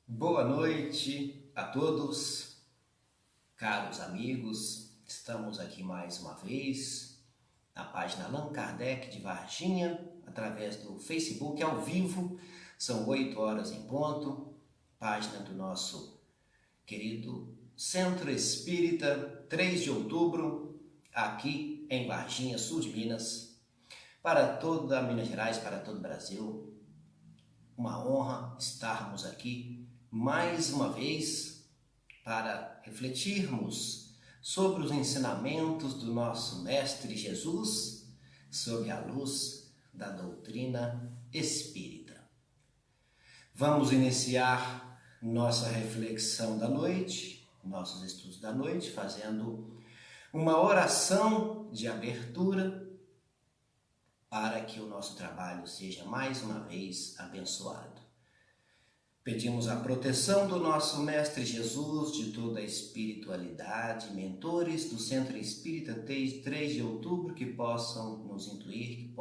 Boa noite a todos, caros amigos. Estamos aqui mais uma vez na página Allan Kardec de Varginha, através do Facebook ao vivo. São 8 horas em ponto, página do nosso querido Centro Espírita, 3 de outubro, aqui em Varginha, sul de Minas, para toda Minas Gerais, para todo o Brasil. Uma honra estarmos aqui mais uma vez para refletirmos sobre os ensinamentos do nosso Mestre Jesus sob a luz da doutrina espírita. Vamos iniciar nossa reflexão da noite, nossos estudos da noite, fazendo uma oração de abertura para que o nosso trabalho seja mais uma vez abençoado. Pedimos a proteção do nosso Mestre Jesus, de toda a espiritualidade, mentores do Centro Espírita 3 de outubro, que possam nos intuir, que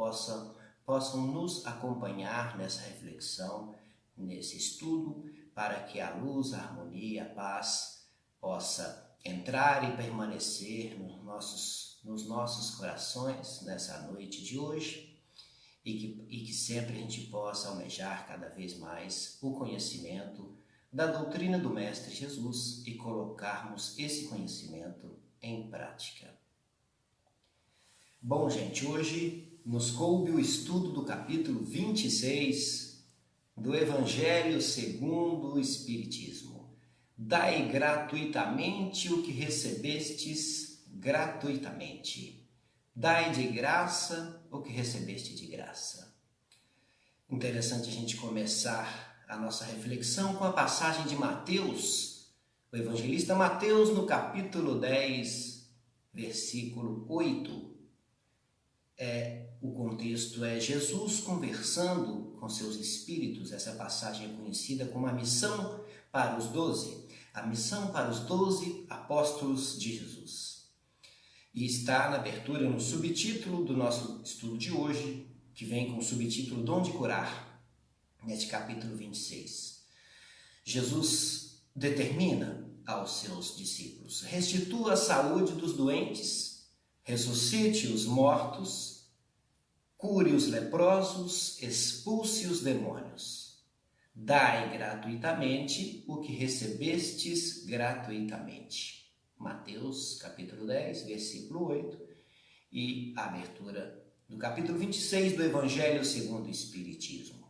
possam nos acompanhar nessa reflexão, nesse estudo, para que a luz, a harmonia, a paz possa entrar e permanecer nos nossos corações nessa noite de hoje. E que sempre a gente possa almejar cada vez mais o conhecimento da doutrina do Mestre Jesus e colocarmos esse conhecimento em prática. Bom, gente, hoje nos coube o estudo do capítulo 26 do Evangelho segundo o Espiritismo. Dai gratuitamente o que recebestes gratuitamente. Dai de graça o que recebeste de graça. Interessante a gente começar a nossa reflexão com a passagem de Mateus, o evangelista Mateus, no capítulo 10, versículo 8. O contexto é Jesus conversando com seus espíritos. Essa passagem é conhecida como a missão para os 12, a missão para os 12 apóstolos de Jesus. E está na abertura, no subtítulo do nosso estudo de hoje, que vem com o subtítulo Dom de Curar, neste capítulo 26. Jesus determina aos seus discípulos: restitua a saúde dos doentes, ressuscite os mortos, cure os leprosos, expulse os demônios. Dai gratuitamente o que recebestes gratuitamente. Mateus, capítulo 10, versículo 8, e a abertura do capítulo 26 do Evangelho segundo o Espiritismo.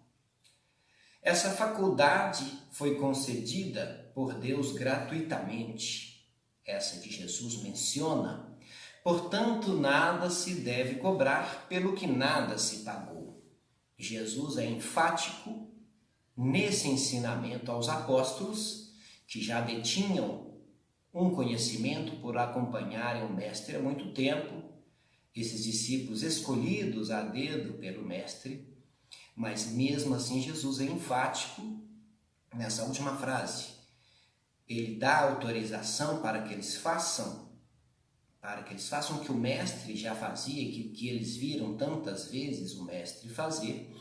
Essa faculdade foi concedida por Deus gratuitamente, essa que Jesus menciona. Portanto, nada se deve cobrar pelo que nada se pagou. Jesus é enfático nesse ensinamento aos apóstolos, que já detinham um conhecimento por acompanharem o Mestre há muito tempo, esses discípulos escolhidos a dedo pelo Mestre, mas mesmo assim Jesus é enfático nessa última frase. Ele dá autorização para que eles façam o que o Mestre já fazia, que eles viram tantas vezes o Mestre fazer,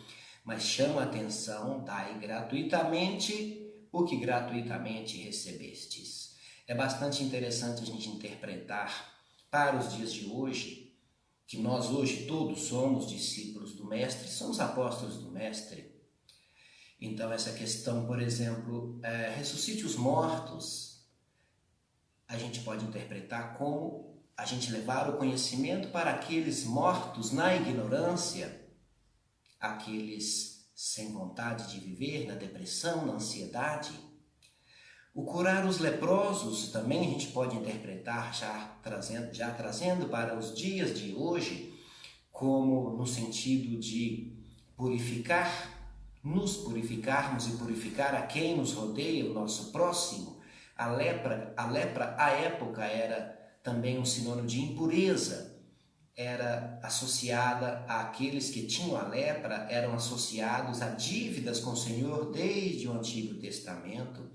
mas chama a atenção: dai gratuitamente o que gratuitamente recebestes. É bastante interessante a gente interpretar para os dias de hoje, que nós hoje todos somos discípulos do Mestre, somos apóstolos do Mestre. Então essa questão, por exemplo, ressuscite os mortos, a gente pode interpretar como a gente levar o conhecimento para aqueles mortos na ignorância, aqueles sem vontade de viver, na depressão, na ansiedade. O curar os leprosos também a gente pode interpretar, já trazendo para os dias de hoje, como no sentido de nos purificarmos e purificar a quem nos rodeia, o nosso próximo. A lepra à época era também um sinônimo de impureza, era associada àqueles que tinham a lepra, eram associados a dívidas com o Senhor desde o Antigo Testamento.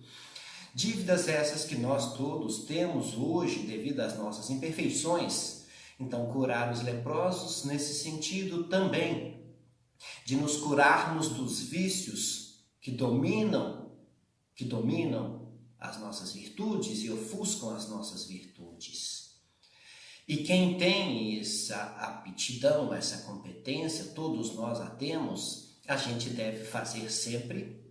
Dívidas essas que nós todos temos hoje devido às nossas imperfeições. Então, curar os leprosos nesse sentido também, de nos curarmos dos vícios que dominam que dominam as nossas virtudes e ofuscam as nossas virtudes. E quem tem essa aptidão, essa competência, todos nós a temos, a gente deve fazer sempre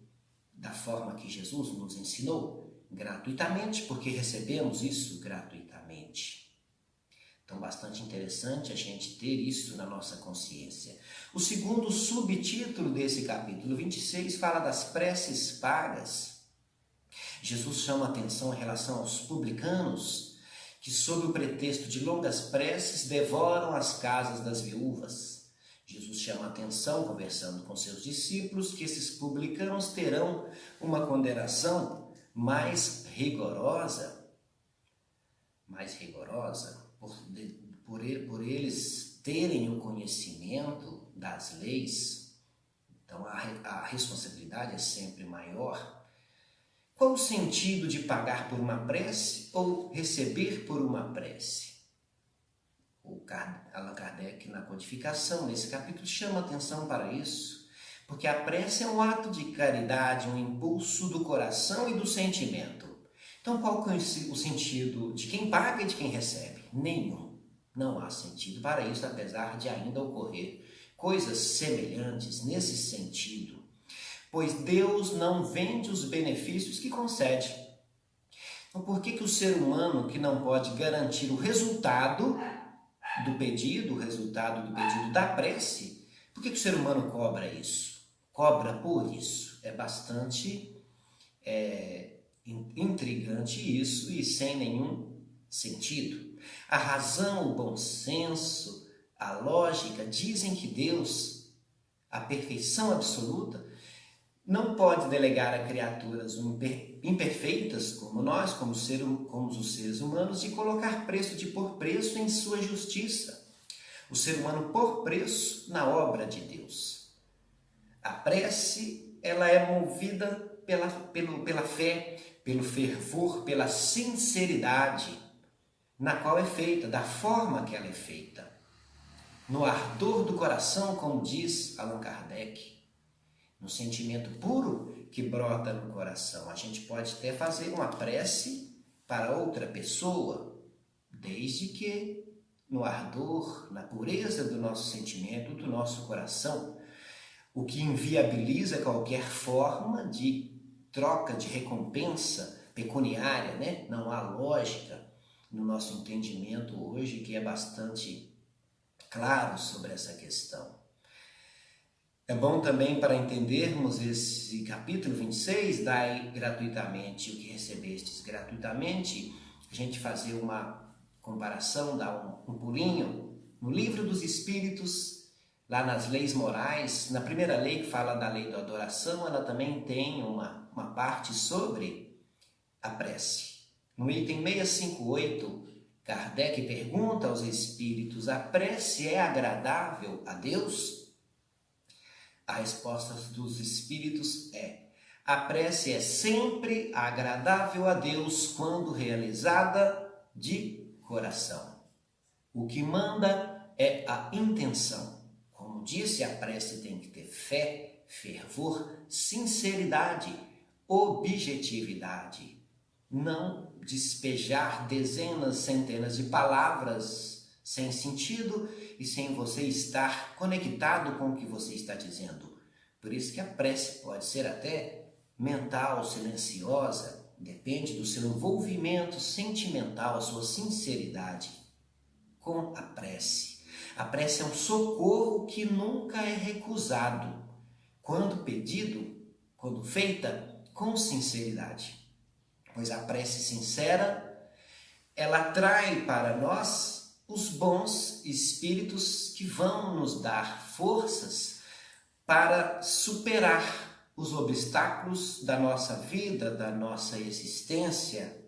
da forma que Jesus nos ensinou, gratuitamente, porque recebemos isso gratuitamente. Então, bastante interessante a gente ter isso na nossa consciência. O segundo subtítulo desse capítulo 26 fala das preces pagas. Jesus chama atenção em relação aos publicanos, que sob o pretexto de longas preces devoram as casas das viúvas. Jesus chama atenção, conversando com seus discípulos, que esses publicanos terão uma condenação mais rigorosa, por eles terem o conhecimento das leis. Então a responsabilidade é sempre maior. Qual o sentido de pagar por uma prece ou receber por uma prece? Allan Kardec, na codificação, nesse capítulo, chama atenção para isso, porque a prece é um ato de caridade, um impulso do coração e do sentimento. Então, qual é o sentido de quem paga e de quem recebe? Nenhum. Não há sentido para isso, apesar de ainda ocorrer coisas semelhantes nesse sentido, pois Deus não vende os benefícios que concede. Então, por que o ser humano, que não pode garantir o resultado do pedido, da prece, por que o ser humano cobra isso? Cobra por isso. É bastante intrigante isso e sem nenhum sentido. A razão, o bom senso, a lógica dizem que Deus, a perfeição absoluta, não pode delegar a criaturas imperfeitas como nós, como os seres humanos, de colocar preço, de pôr preço em sua justiça. O ser humano pôr preço na obra de Deus. A prece, ela é movida pela fé, pelo fervor, pela sinceridade na qual é feita, da forma que ela é feita. No ardor do coração, como diz Allan Kardec, no sentimento puro que brota no coração. A gente pode até fazer uma prece para outra pessoa, desde que no ardor, na pureza do nosso sentimento, do nosso coração, o que inviabiliza qualquer forma de troca, de recompensa pecuniária, né? Não há lógica no nosso entendimento hoje, que é bastante claro sobre essa questão. É bom também, para entendermos esse capítulo 26, dai gratuitamente o que recebestes gratuitamente, a gente fazer uma comparação, dar um pulinho no Livro dos Espíritos, lá nas leis morais. Na primeira lei, que fala da lei da adoração, ela também tem uma parte sobre a prece. No item 658, Kardec pergunta aos espíritos: a prece é agradável a Deus? A resposta dos espíritos é: a prece é sempre agradável a Deus quando realizada de coração. O que manda é a intenção. Como disse, a prece tem que ter fé, fervor, sinceridade, objetividade. Não despejar dezenas, centenas de palavras sem sentido e sem você estar conectado com o que você está dizendo. Por isso que a prece pode ser até mental, silenciosa, depende do seu envolvimento sentimental, a sua sinceridade com a prece. A prece é um socorro que nunca é recusado, quando pedido, quando feita com sinceridade. Pois a prece sincera, ela atrai para nós os bons espíritos que vão nos dar forças para superar os obstáculos da nossa vida, da nossa existência.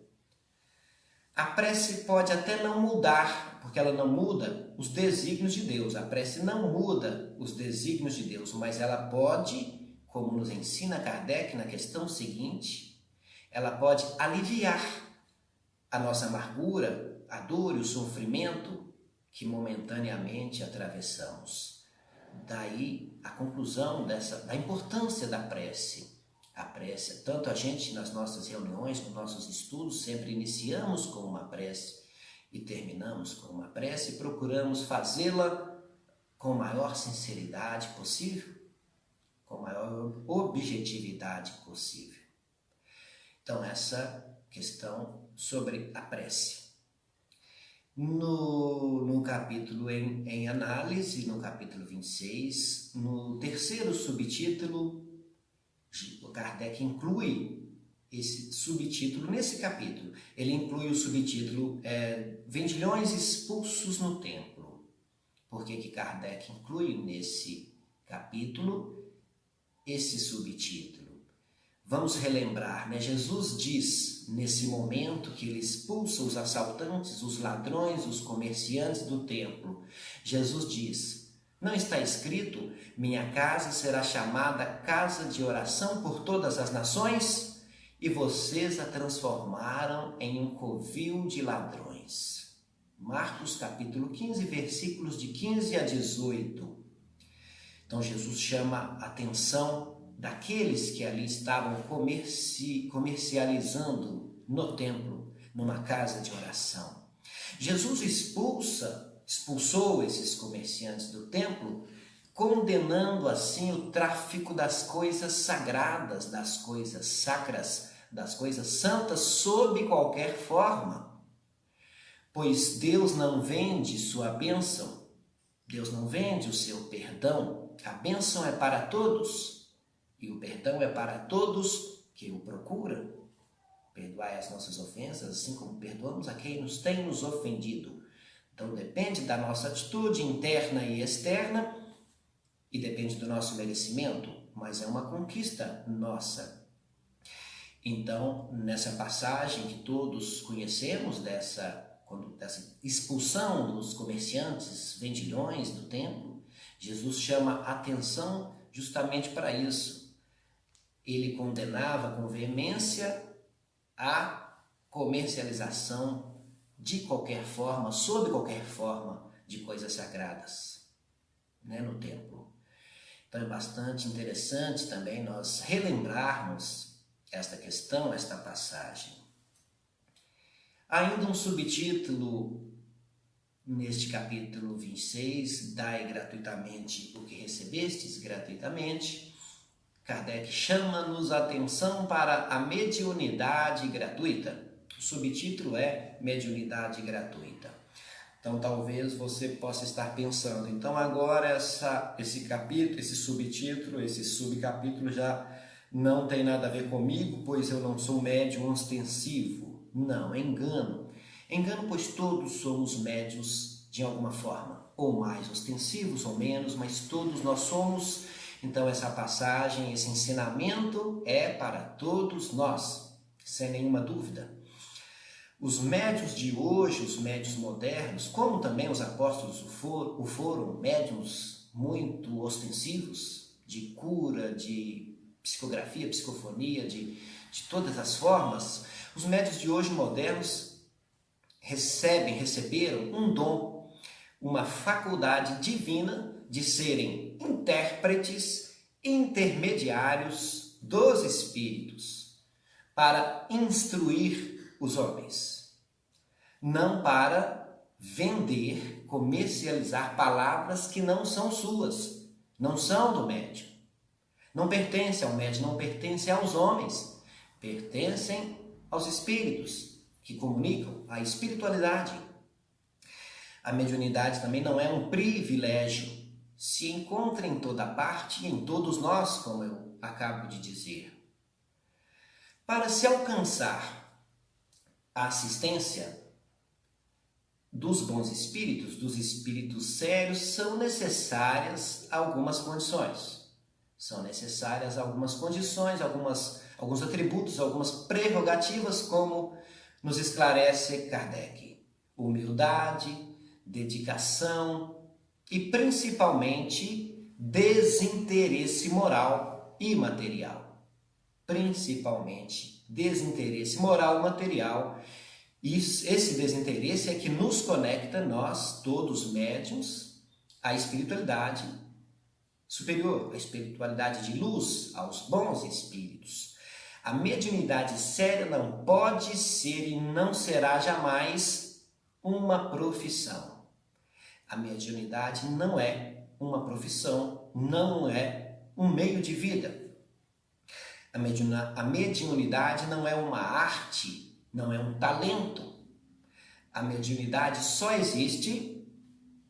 A prece pode até não mudar, porque ela não muda os desígnios de Deus. A prece não muda os desígnios de Deus, mas ela pode, como nos ensina Kardec na questão seguinte, ela pode aliviar a nossa amargura, a dor e o sofrimento que momentaneamente atravessamos. Daí a conclusão da importância da prece. a prece. Tanto a gente, nas nossas reuniões, nos nossos estudos, sempre iniciamos com uma prece e terminamos com uma prece e procuramos fazê-la com a maior sinceridade possível, com a maior objetividade possível. Então, essa questão sobre a prece. No capítulo em análise, no capítulo 26, no terceiro subtítulo, Kardec inclui esse subtítulo nesse capítulo. Ele inclui o subtítulo Vendilhões expulsos no templo. Por que Kardec inclui nesse capítulo esse subtítulo? Vamos relembrar, né? Jesus diz, nesse momento que ele expulsa os assaltantes, os ladrões, os comerciantes do templo, Jesus diz, não está escrito, minha casa será chamada casa de oração por todas as nações? E vocês a transformaram em um covil de ladrões. Marcos capítulo 15, versículos de 15 a 18. Então Jesus chama a atenção daqueles que ali estavam comercializando no templo, numa casa de oração. Jesus expulsou esses comerciantes do templo, condenando assim o tráfico das coisas sagradas, das coisas sacras, das coisas santas, sob qualquer forma. Pois Deus não vende sua bênção, Deus não vende o seu perdão, a bênção é para todos. E o perdão é para todos que o procuram. Perdoai as nossas ofensas, assim como perdoamos a quem tem nos ofendido. Então depende da nossa atitude interna e externa e depende do nosso merecimento, mas é uma conquista nossa. Então, nessa passagem que todos conhecemos, dessa expulsão dos comerciantes, vendilhões do templo, Jesus chama atenção justamente para isso. Ele condenava com veemência a comercialização de qualquer forma, sob qualquer forma, de coisas sagradas, né, no templo. Então é bastante interessante também nós relembrarmos esta questão, esta passagem. Ainda um subtítulo neste capítulo 26, dai gratuitamente o que recebestes gratuitamente. Kardec chama-nos a atenção para a mediunidade gratuita. O subtítulo é Mediunidade Gratuita. Então talvez você possa estar pensando, então agora esse capítulo, esse subtítulo, esse subcapítulo já não tem nada a ver comigo, pois eu não sou médium ostensivo. Não, é engano. Engano, pois todos somos médiuns de alguma forma, ou mais ostensivos ou menos, mas todos nós somos. Então essa passagem, esse ensinamento é para todos nós, sem nenhuma dúvida. Os médiuns de hoje, os médiuns modernos, como também os apóstolos o foram, médiuns muito ostensivos, de cura, de psicografia, psicofonia, de todas as formas, os médiuns de hoje modernos receberam um dom, uma faculdade divina de serem intérpretes, intermediários dos espíritos para instruir os homens, não para vender, comercializar palavras que não são suas, não são do médium, não pertencem ao médium, não pertencem aos homens, pertencem aos espíritos que comunicam a espiritualidade. A mediunidade também não é um privilégio, se encontra em toda parte e em todos nós, como eu acabo de dizer. Para se alcançar a assistência dos bons espíritos, dos espíritos sérios, são necessárias algumas condições. São necessárias algumas condições, alguns atributos, algumas prerrogativas, como nos esclarece Kardec. Humildade, dedicação e principalmente desinteresse moral e material. Principalmente desinteresse moral e material. E esse desinteresse é que nos conecta, nós, todos médiuns, à espiritualidade superior, à espiritualidade de luz, aos bons espíritos. A mediunidade séria não pode ser e não será jamais uma profissão. A mediunidade não é uma profissão, não é um meio de vida. A mediunidade não é uma arte, não é um talento. A mediunidade só existe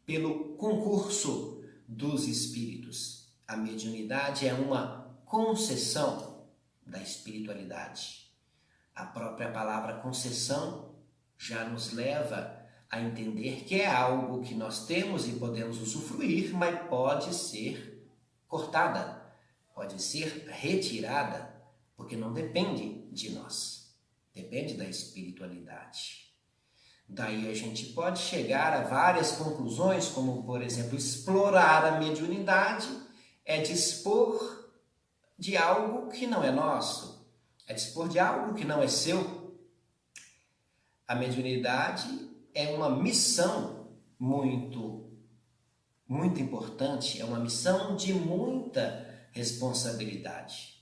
pelo concurso dos espíritos. A mediunidade é uma concessão da espiritualidade. A própria palavra concessão já nos leva a entender que é algo que nós temos e podemos usufruir, mas pode ser cortada, pode ser retirada, porque não depende de nós, depende da espiritualidade. Daí a gente pode chegar a várias conclusões, como, por exemplo, explorar a mediunidade é dispor de algo que não é nosso, é dispor de algo que não é seu. A mediunidade é uma missão muito importante, é uma missão de muita responsabilidade,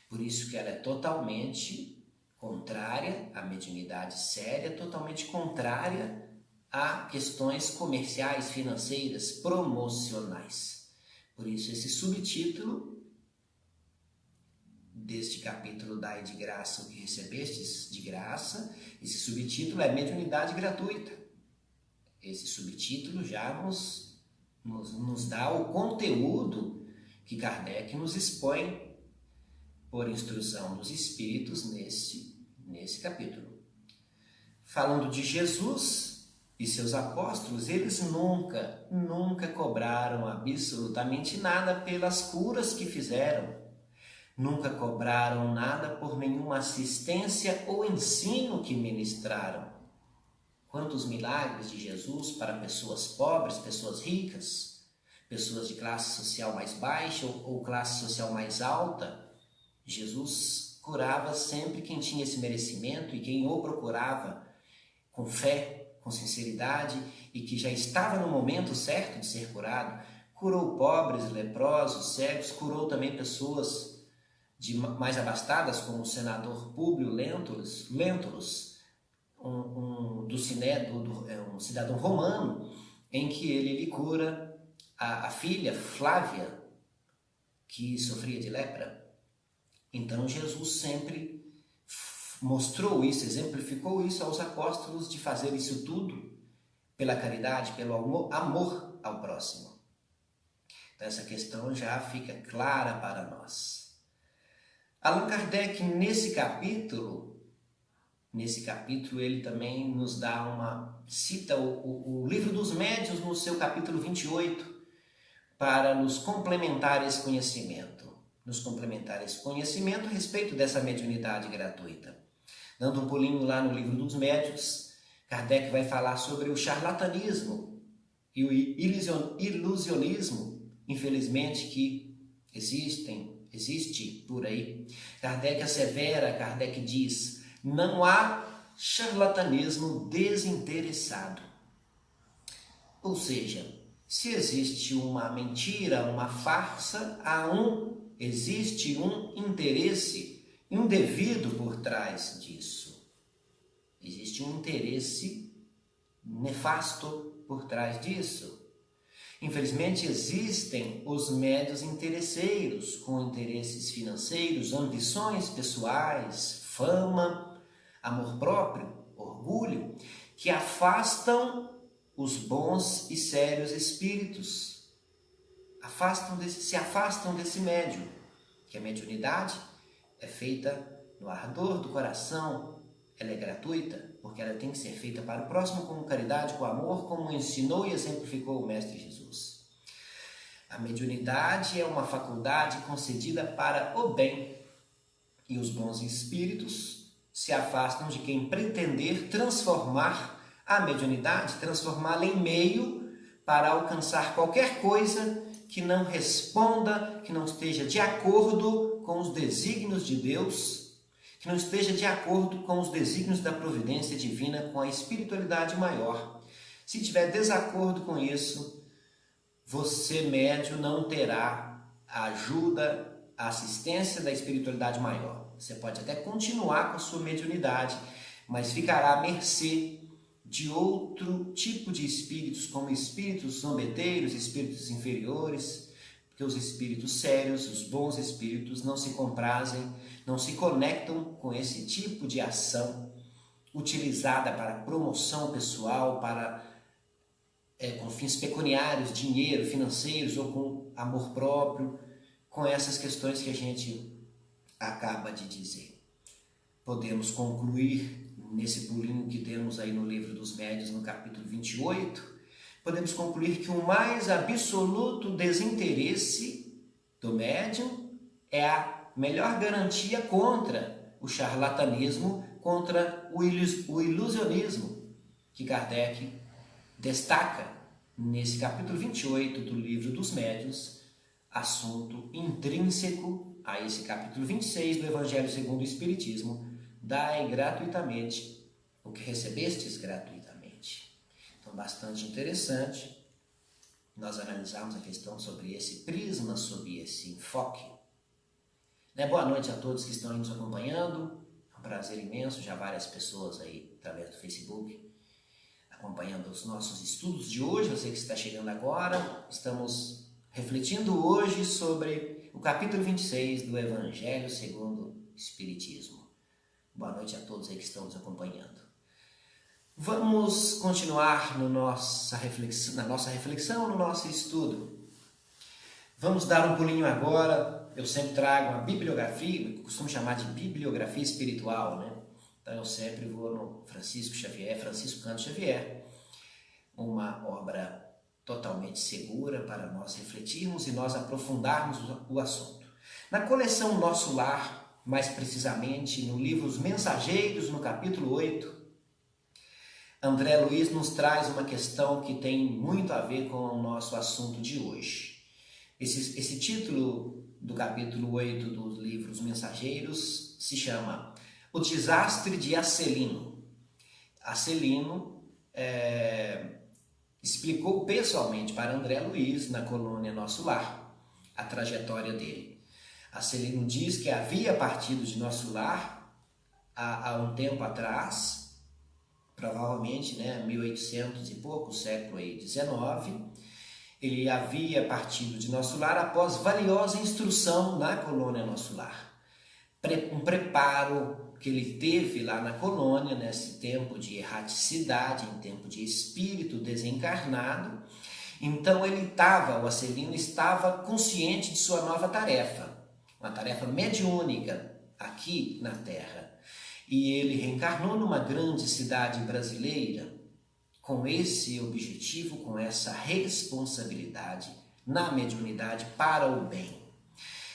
Por isso que ela é totalmente contrária à mediunidade séria, totalmente contrária a questões comerciais, financeiras, promocionais. Por isso esse subtítulo deste capítulo Dai de graça o que recebestes de graça, esse subtítulo é mediunidade gratuita. Esse subtítulo já nos dá o conteúdo que Kardec nos expõe por instrução dos Espíritos nesse capítulo. Falando de Jesus e seus apóstolos, eles nunca cobraram absolutamente nada pelas curas que fizeram. Nunca cobraram nada por nenhuma assistência ou ensino que ministraram. Quantos milagres de Jesus para pessoas pobres, pessoas ricas, pessoas de classe social mais baixa ou classe social mais alta. Jesus curava sempre quem tinha esse merecimento e quem o procurava com fé, com sinceridade e que já estava no momento certo de ser curado. Curou pobres, leprosos, cegos, curou também pessoas mais abastadas, como o senador Públio Lentulus, um cidadão romano, em que ele cura a filha Flávia, que sofria de lepra. Então Jesus sempre mostrou isso, exemplificou isso aos apóstolos de fazer isso tudo pela caridade, pelo amor ao próximo. Então essa questão já fica clara para nós. Allan Kardec, nesse capítulo, ele também nos dá cita o Livro dos Médiuns no seu capítulo 28, para nos complementar esse conhecimento. A respeito dessa mediunidade gratuita. Dando um pulinho lá no Livro dos Médiuns, Kardec vai falar sobre o charlatanismo e o ilusionismo, infelizmente, que existe por aí. Kardec assevera, Kardec diz, não há charlatanismo desinteressado. Ou seja, se existe uma mentira, uma farsa, existe um interesse indevido por trás disso. Existe um interesse nefasto por trás disso. Infelizmente, existem os médiuns interesseiros, com interesses financeiros, ambições pessoais, fama, amor próprio, orgulho, que afastam os bons e sérios espíritos. Se afastam desse médium, que a mediunidade é feita no ardor do coração, ela é gratuita, porque ela tem que ser feita para o próximo com caridade, com amor, como ensinou e exemplificou o Mestre Jesus. A mediunidade é uma faculdade concedida para o bem, e os bons espíritos se afastam de quem pretender transformar a mediunidade, transformá-la em meio para alcançar qualquer coisa que não responda, que não esteja de acordo com os desígnios de Deus, que não esteja de acordo com os desígnios da providência divina, com a espiritualidade maior. Se tiver desacordo com isso, você, médium, não terá a ajuda a assistência da espiritualidade maior. Você pode até continuar com a sua mediunidade, mas ficará à mercê de outro tipo de espíritos, como espíritos zombeteiros, espíritos inferiores, porque os espíritos sérios, os bons espíritos, não se comprazem, não se conectam com esse tipo de ação utilizada para promoção pessoal, com fins pecuniários, dinheiro, financeiros ou com amor próprio, com essas questões que a gente acaba de dizer. Podemos concluir nesse pulinho que temos aí no Livro dos Médiuns, no capítulo 28, podemos concluir que o mais absoluto desinteresse do médium é a melhor garantia contra o charlatanismo, contra o ilusionismo, que Kardec destaca nesse capítulo 28 do Livro dos Médiuns, assunto intrínseco a esse capítulo 26 do Evangelho segundo o Espiritismo: dai gratuitamente o que recebestes gratuitamente. Então, bastante interessante nós analisarmos a questão sobre esse prisma, sobre esse enfoque. Boa noite a todos que estão aí nos acompanhando. É um prazer imenso, já várias pessoas aí através do Facebook acompanhando os nossos estudos de hoje. Você que está chegando agora, estamos refletindo hoje sobre o capítulo 26 do Evangelho segundo o Espiritismo. Boa noite a todos aí que estão nos acompanhando. Vamos continuar na nossa reflexão, no nosso estudo. Vamos dar um pulinho agora. Eu sempre trago uma bibliografia, eu costumo chamar de bibliografia espiritual, né? Então eu sempre vou no Francisco Cândido Xavier, uma obra totalmente segura para nós refletirmos e nós aprofundarmos o assunto. Na coleção Nosso Lar, mais precisamente no livro Os Mensageiros, no capítulo 8, André Luiz nos traz uma questão que tem muito a ver com o nosso assunto de hoje. Esse título do capítulo 8 do livro Os Mensageiros se chama O Desastre de Acelino. Acelino explicou pessoalmente para André Luiz, na colônia Nosso Lar, a trajetória dele. Acelino diz que havia partido de Nosso Lar há um tempo atrás, provavelmente 1800 e pouco, século XIX. Ele havia partido de Nosso Lar após valiosa instrução na colônia Nosso Lar. Um preparo que ele teve lá na colônia, nesse tempo de erraticidade, em tempo de espírito desencarnado. Então o Acelino estava consciente de sua nova tarefa, uma tarefa mediúnica aqui na Terra. E ele reencarnou numa grande cidade brasileira com esse objetivo, com essa responsabilidade na mediunidade para o bem.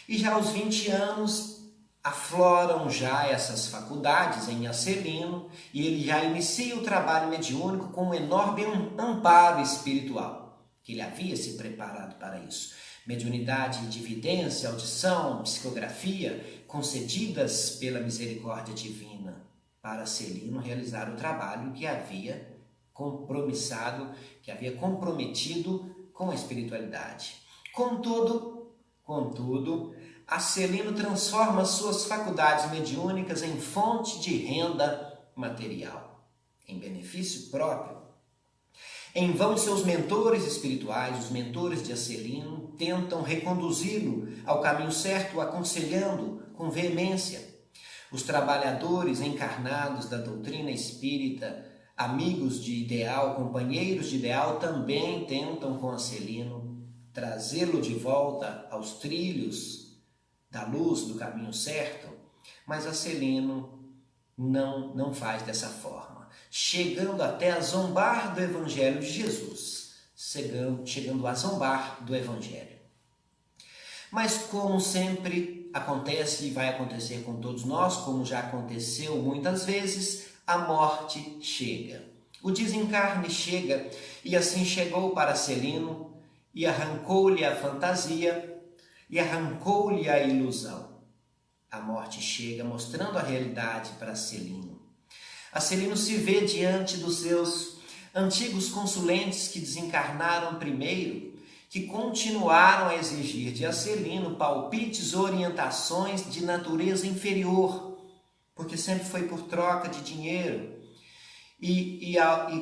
E já aos 20 anos afloram já essas faculdades em Acelino e ele já inicia o trabalho mediúnico com um enorme amparo espiritual, que ele havia se preparado para isso. Mediunidade de evidência, audição, psicografia, concedidas pela misericórdia divina para Acelino realizar o trabalho que havia comprometido com a espiritualidade. Contudo, Acelino transforma suas faculdades mediúnicas em fonte de renda material, em benefício próprio. Em vão, seus mentores espirituais, os mentores de Acelino, tentam reconduzi-lo ao caminho certo, aconselhando com veemência. Os trabalhadores encarnados da doutrina espírita, amigos de ideal, companheiros de ideal, também tentam com Acelino trazê-lo de volta aos trilhos da luz, do caminho certo, mas Acelino não faz dessa forma, chegando até a zombar do Evangelho de Jesus, chegando a zombar do Evangelho. Mas como sempre acontece e vai acontecer com todos nós, como já aconteceu muitas vezes, a morte chega. O desencarne chega, e assim chegou para Acelino, e arrancou-lhe a fantasia, e arrancou-lhe a ilusão. A morte chega mostrando a realidade para Acelino. Acelino se vê diante dos seus antigos consulentes que desencarnaram primeiro, que continuaram a exigir de Acelino palpites ou orientações de natureza inferior, porque sempre foi por troca de dinheiro. E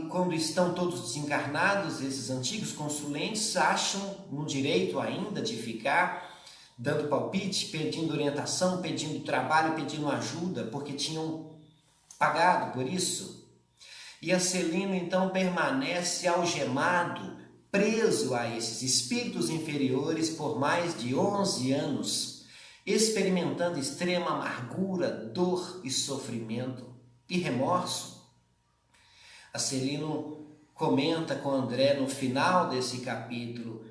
quando estão todos desencarnados, esses antigos consulentes acham no direito ainda de ficar dando palpite, pedindo orientação, pedindo trabalho, pedindo ajuda, porque tinham pagado por isso. E Acelino então permanece algemado, preso a esses espíritos inferiores por mais de 11 anos, experimentando extrema amargura, dor e sofrimento e remorso. Acelino comenta com André no final desse capítulo: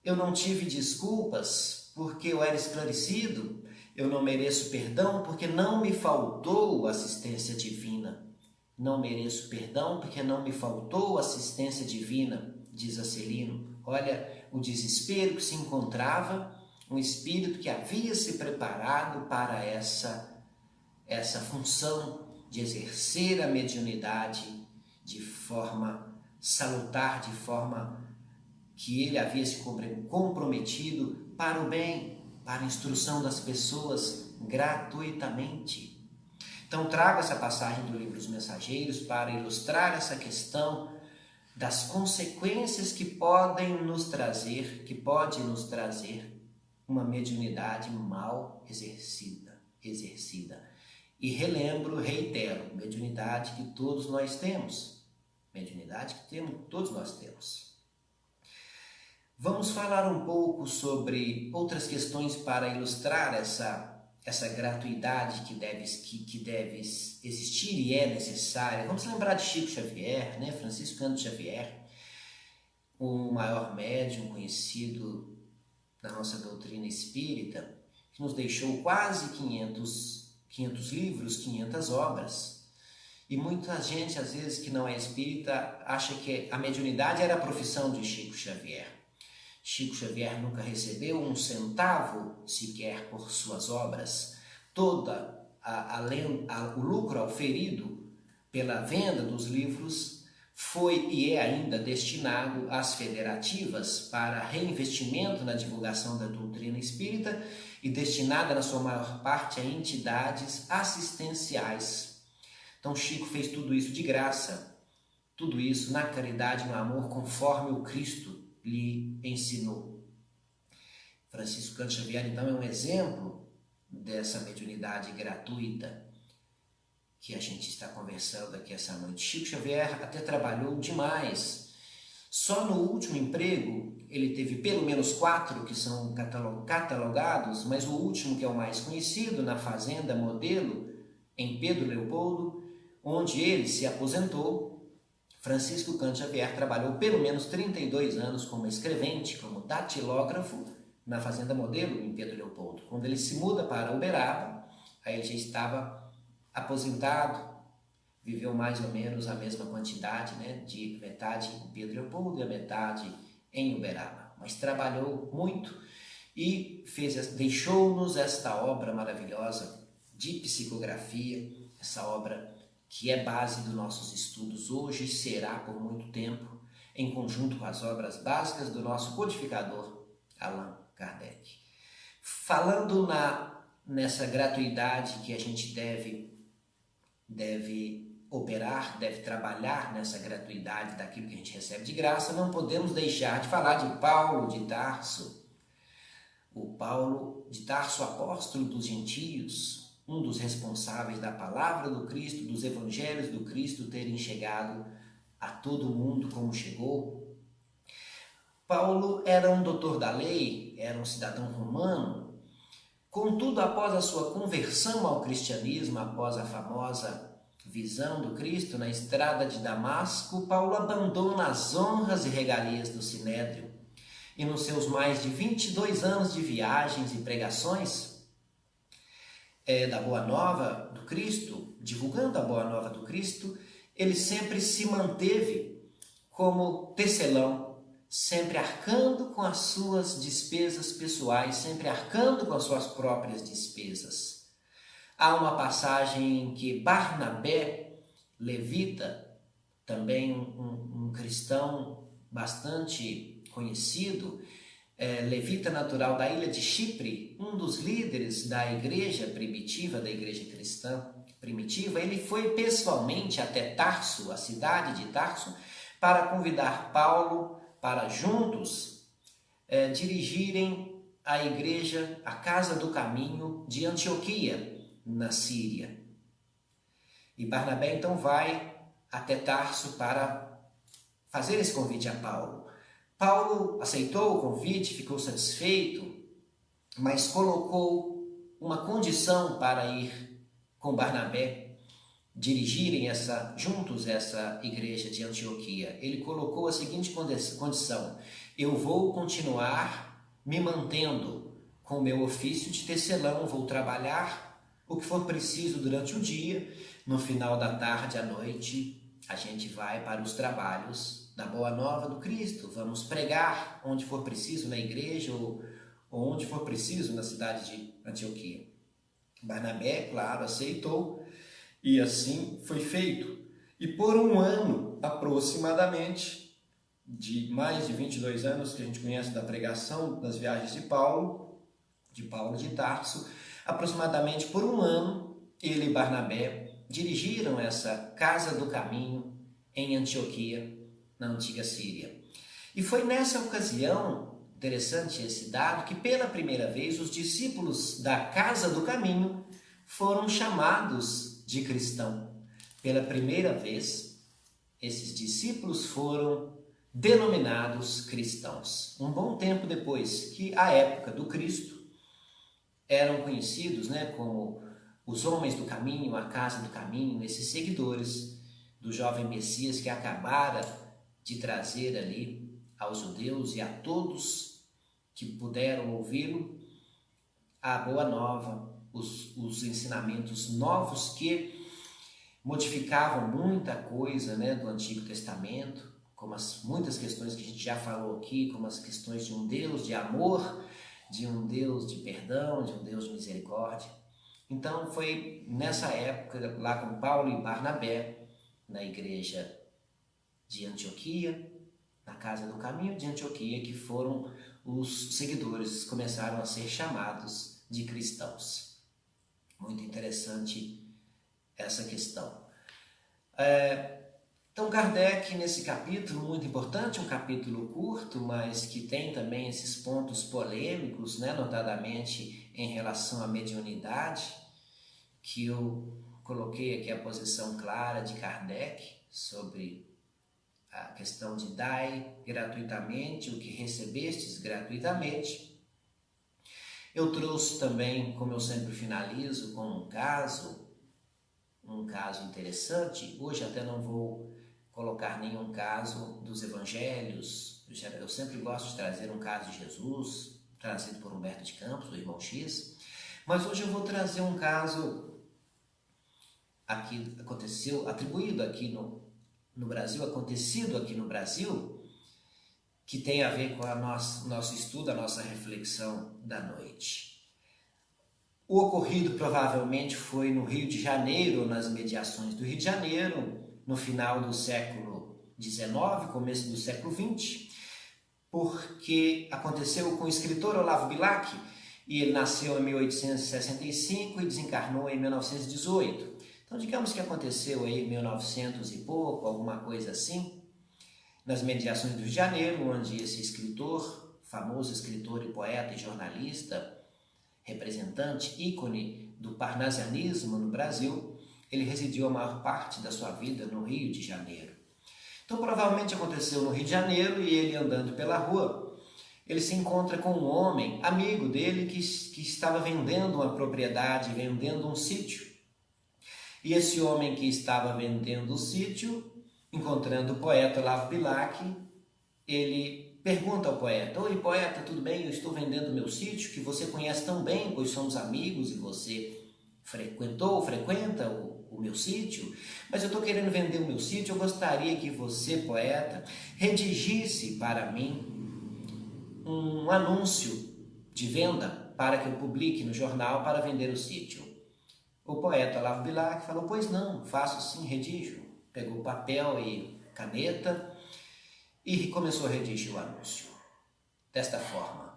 eu não tive desculpas porque eu era esclarecido, eu não mereço perdão porque não me faltou assistência divina. Não mereço perdão porque não me faltou assistência divina, diz Acelino. Olha o desespero que se encontrava um espírito que havia se preparado para essa função de exercer a mediunidade de forma salutar, de forma que ele havia se comprometido para o bem, para a instrução das pessoas gratuitamente. Então trago essa passagem do livro dos Mensageiros para ilustrar essa questão das consequências que pode nos trazer uma mediunidade mal exercida. E reitero, mediunidade que todos nós temos. Todos nós temos. Vamos falar um pouco sobre outras questões para ilustrar essa gratuidade que deve existir e é necessária. Vamos lembrar de Chico Xavier, né? Francisco Cândido Xavier, o maior médium conhecido da nossa doutrina espírita, que nos deixou quase 500 livros, 500 obras. E muita gente, às vezes, que não é espírita, acha que a mediunidade era a profissão de Chico Xavier. Chico Xavier nunca recebeu um centavo sequer por suas obras. O lucro auferido pela venda dos livros foi e é ainda destinado às federativas para reinvestimento na divulgação da doutrina espírita e destinada, na sua maior parte, a entidades assistenciais. Então Chico fez tudo isso de graça, tudo isso na caridade, no amor, conforme o Cristo lhe ensinou. Francisco Cândido Xavier, então, é um exemplo dessa mediunidade gratuita que a gente está conversando aqui essa noite. Chico Xavier até trabalhou demais. Só no último emprego, ele teve pelo menos 4 que são catalogados, mas o último, que é o mais conhecido, na Fazenda Modelo, em Pedro Leopoldo, onde ele se aposentou. Francisco Cândido Xavier trabalhou pelo menos 32 anos como escrevente, como datilógrafo, na Fazenda Modelo, em Pedro Leopoldo. Quando ele se muda para Uberaba, aí ele já estava aposentado, viveu mais ou menos a mesma quantidade, né, de metade em Pedro Leopoldo e a metade em Uberaba. Mas trabalhou muito e deixou-nos esta obra maravilhosa de psicografia, essa obra que é base dos nossos estudos hoje e será por muito tempo, em conjunto com as obras básicas do nosso codificador Allan Kardec. Falando nessa gratuidade que a gente deve operar, deve trabalhar nessa gratuidade daquilo que a gente recebe de graça, não podemos deixar de falar de Paulo de Tarso. O Paulo de Tarso, apóstolo dos gentios, um dos responsáveis da palavra do Cristo, dos evangelhos do Cristo terem chegado a todo mundo como chegou. Paulo era um doutor da lei, era um cidadão romano. Contudo, após a sua conversão ao cristianismo, após a famosa visão do Cristo na estrada de Damasco, Paulo abandona as honras e regalias do Sinédrio. E nos seus mais de 22 anos de viagens e pregações, da Boa Nova do Cristo, divulgando a Boa Nova do Cristo, ele sempre se manteve como tecelão, sempre arcando com as suas despesas pessoais, sempre arcando com as suas próprias despesas. Há uma passagem em que Barnabé, levita, também um cristão bastante conhecido, levita natural da ilha de Chipre, um dos líderes da igreja primitiva, da igreja cristã primitiva, ele foi pessoalmente até Tarso, a cidade de Tarso, para convidar Paulo para juntos dirigirem a igreja, a Casa do Caminho de Antioquia, na Síria. E Barnabé então vai até Tarso para fazer esse convite a Paulo. Paulo aceitou o convite, ficou satisfeito, mas colocou uma condição para ir com Barnabé, dirigirem juntos essa igreja de Antioquia. Ele colocou a seguinte condição: eu vou continuar me mantendo com o meu ofício de tecelão, vou trabalhar o que for preciso durante o dia, no final da tarde, à noite, a gente vai para os trabalhos da Boa Nova do Cristo, vamos pregar onde for preciso na igreja ou onde for preciso na cidade de Antioquia. Barnabé, claro, aceitou e assim foi feito. E por um ano, aproximadamente, de mais de 22 anos que a gente conhece da pregação das viagens de Paulo de Tarso, aproximadamente por um ano, ele e Barnabé dirigiram essa Casa do Caminho em Antioquia, na antiga Síria. E foi nessa ocasião, interessante esse dado, que pela primeira vez os discípulos da Casa do Caminho foram chamados de cristão. Pela primeira vez, esses discípulos foram denominados cristãos. Um bom tempo depois, que a época do Cristo eram conhecidos, como os homens do caminho, a Casa do Caminho, esses seguidores do jovem Messias que acabara de trazer ali aos judeus e a todos que puderam ouvi-lo a boa nova, os ensinamentos novos que modificavam muita coisa do Antigo Testamento, como muitas questões que a gente já falou aqui, como as questões de um Deus de amor, de um Deus de perdão, de um Deus de misericórdia. Então foi nessa época, lá com Paulo e Barnabé, na igreja de Antioquia, na Casa do Caminho de Antioquia, que foram os seguidores, começaram a ser chamados de cristãos. Muito interessante essa questão. Então Kardec, nesse capítulo muito importante, um capítulo curto, mas que tem também esses pontos polêmicos, notadamente em relação à mediunidade, que eu coloquei aqui a posição clara de Kardec sobre a questão de dai gratuitamente o que recebestes gratuitamente. Eu trouxe também, como eu sempre finalizo, com um caso interessante. Hoje até não vou colocar nenhum caso dos evangelhos. Eu sempre gosto de trazer um caso de Jesus, trazido por Humberto de Campos, do Irmão X. Mas hoje eu vou trazer um caso aqui aconteceu, atribuído aqui no Brasil, acontecido aqui no Brasil, que tem a ver com o nosso estudo, a nossa reflexão da noite. O ocorrido provavelmente foi no Rio de Janeiro, nas mediações do Rio de Janeiro, no final do século XIX, começo do século XX, porque aconteceu com o escritor Olavo Bilac, e ele nasceu em 1865 e desencarnou em 1918. Então, digamos que aconteceu aí em 1900 e pouco, alguma coisa assim, nas mediações do Rio de Janeiro, onde esse escritor, famoso escritor e poeta e jornalista, representante, ícone do parnasianismo no Brasil, ele residiu a maior parte da sua vida no Rio de Janeiro. Então, provavelmente aconteceu no Rio de Janeiro e ele andando pela rua, ele se encontra com um homem, amigo dele, que estava vendendo uma propriedade, vendendo um sítio. E esse homem que estava vendendo o sítio, encontrando o poeta Olavo Bilac, ele pergunta ao poeta: oi, poeta, tudo bem? Eu estou vendendo meu sítio, que você conhece tão bem, pois somos amigos e você frequenta o meu sítio, mas eu estou querendo vender o meu sítio, eu gostaria que você, poeta, redigisse para mim um anúncio de venda para que eu publique no jornal para vender o sítio. O poeta Olavo Bilac falou: pois não, faço sim, redijo. Pegou papel e caneta e começou a redigir o anúncio. Desta forma: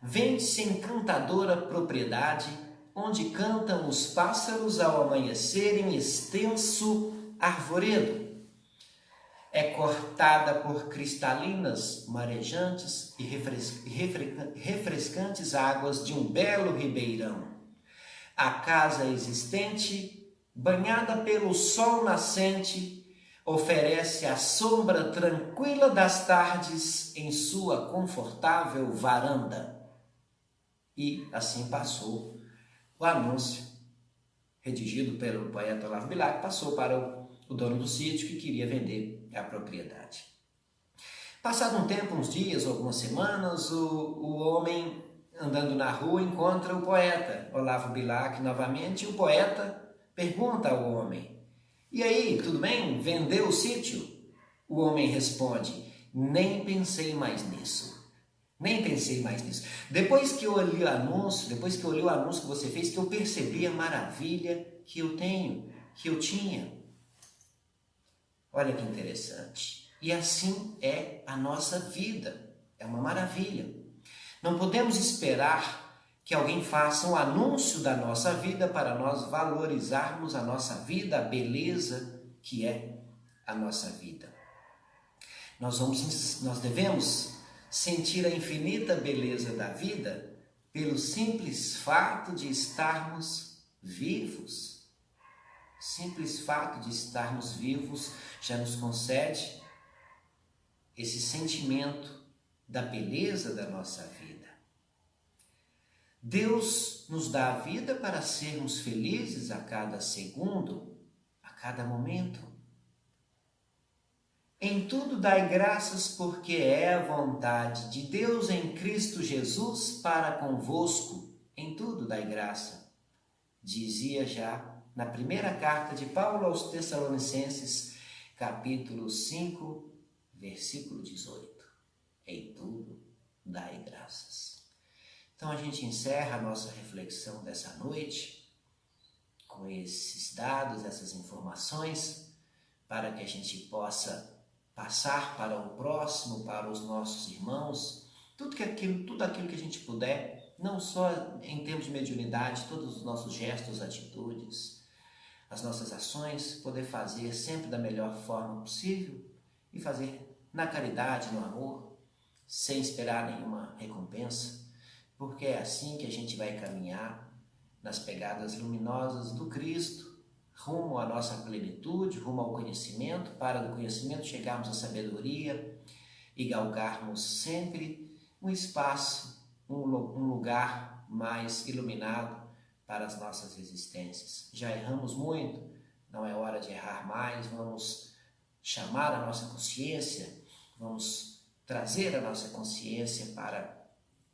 Vende-se encantadora propriedade, onde cantam os pássaros ao amanhecer em extenso arvoredo. É cortada por cristalinas, marejantes e refrescantes águas de um belo ribeirão. A casa existente, banhada pelo sol nascente, oferece a sombra tranquila das tardes em sua confortável varanda. E assim passou o anúncio, redigido pelo poeta Olavo Bilac, passou para o dono do sítio que queria vender a propriedade. Passado um tempo, uns dias, algumas semanas, o homem andando na rua encontra o poeta Olavo Bilac novamente, e o poeta pergunta ao homem: "E aí, tudo bem? Vendeu o sítio?" O homem responde: "Nem pensei mais nisso. Nem pensei mais nisso. Depois que eu olhei o anúncio, depois que eu olhei o anúncio que você fez, que eu percebi a maravilha que eu tinha." Olha que interessante. E assim é a nossa vida. É uma maravilha. Não podemos esperar que alguém faça um anúncio da nossa vida para nós valorizarmos a nossa vida, a beleza que é a nossa vida. Nós devemos sentir a infinita beleza da vida pelo simples fato de estarmos vivos. Simples fato de estarmos vivos já nos concede esse sentimento da beleza da nossa vida. Deus nos dá a vida para sermos felizes a cada segundo, a cada momento. Em tudo dai graças, porque é a vontade de Deus em Cristo Jesus para convosco. Em tudo dai graça. Dizia já na primeira carta de Paulo aos Tessalonicenses, capítulo 5, versículo 18. Em tudo dai graças. Então a gente encerra a nossa reflexão dessa noite com esses dados, essas informações, para que a gente possa passar para o próximo, para os nossos irmãos, tudo aquilo que a gente puder, não só em termos de mediunidade, todos os nossos gestos, atitudes, as nossas ações, poder fazer sempre da melhor forma possível e fazer na caridade, no amor, sem esperar nenhuma recompensa, porque é assim que a gente vai caminhar nas pegadas luminosas do Cristo, rumo à nossa plenitude, rumo ao conhecimento, para do conhecimento chegarmos à sabedoria e galgarmos sempre um espaço, um lugar mais iluminado para as nossas existências. Já erramos muito, não é hora de errar mais, vamos chamar a nossa consciência, vamos trazer a nossa consciência para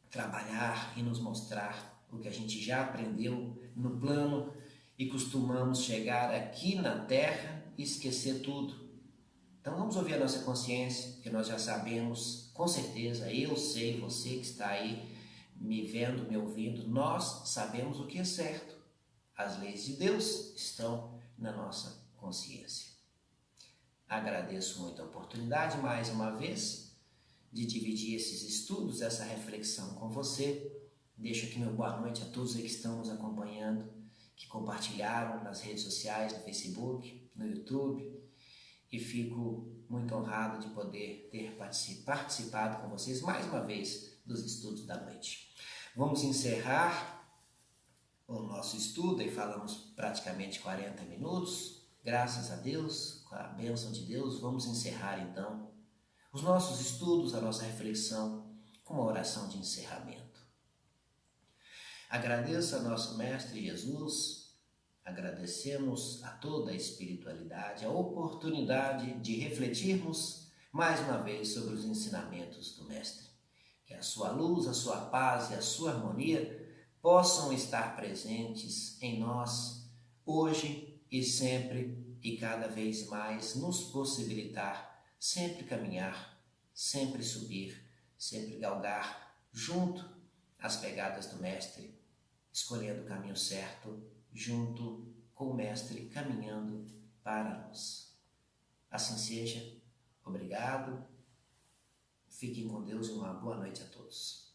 trabalhar e nos mostrar o que a gente já aprendeu no plano e costumamos chegar aqui na Terra e esquecer tudo. Então vamos ouvir a nossa consciência, que nós já sabemos, com certeza, eu sei, você que está aí me vendo, me ouvindo, nós sabemos o que é certo. As leis de Deus estão na nossa consciência. Agradeço muito a oportunidade, mais uma vez, de dividir esses estudos, essa reflexão com você. Deixo aqui meu boa noite a todos que estão nos acompanhando, que compartilharam nas redes sociais, no Facebook, no YouTube, e fico muito honrado de poder ter participado com vocês mais uma vez dos estudos da noite. Vamos encerrar o nosso estudo e falamos praticamente 40 minutos, graças a Deus, com a bênção de Deus. Vamos encerrar então os nossos estudos, a nossa reflexão com uma oração de encerramento. Agradeço a nosso Mestre Jesus, agradecemos a toda a espiritualidade, a oportunidade de refletirmos mais uma vez sobre os ensinamentos do Mestre. Que a sua luz, a sua paz e a sua harmonia possam estar presentes em nós, hoje e sempre, e cada vez mais nos possibilitar sempre caminhar, sempre subir, sempre galgar junto às pegadas do Mestre, escolhendo o caminho certo, junto com o Mestre, caminhando para nós. Assim seja. Obrigado. Fiquem com Deus e uma boa noite a todos.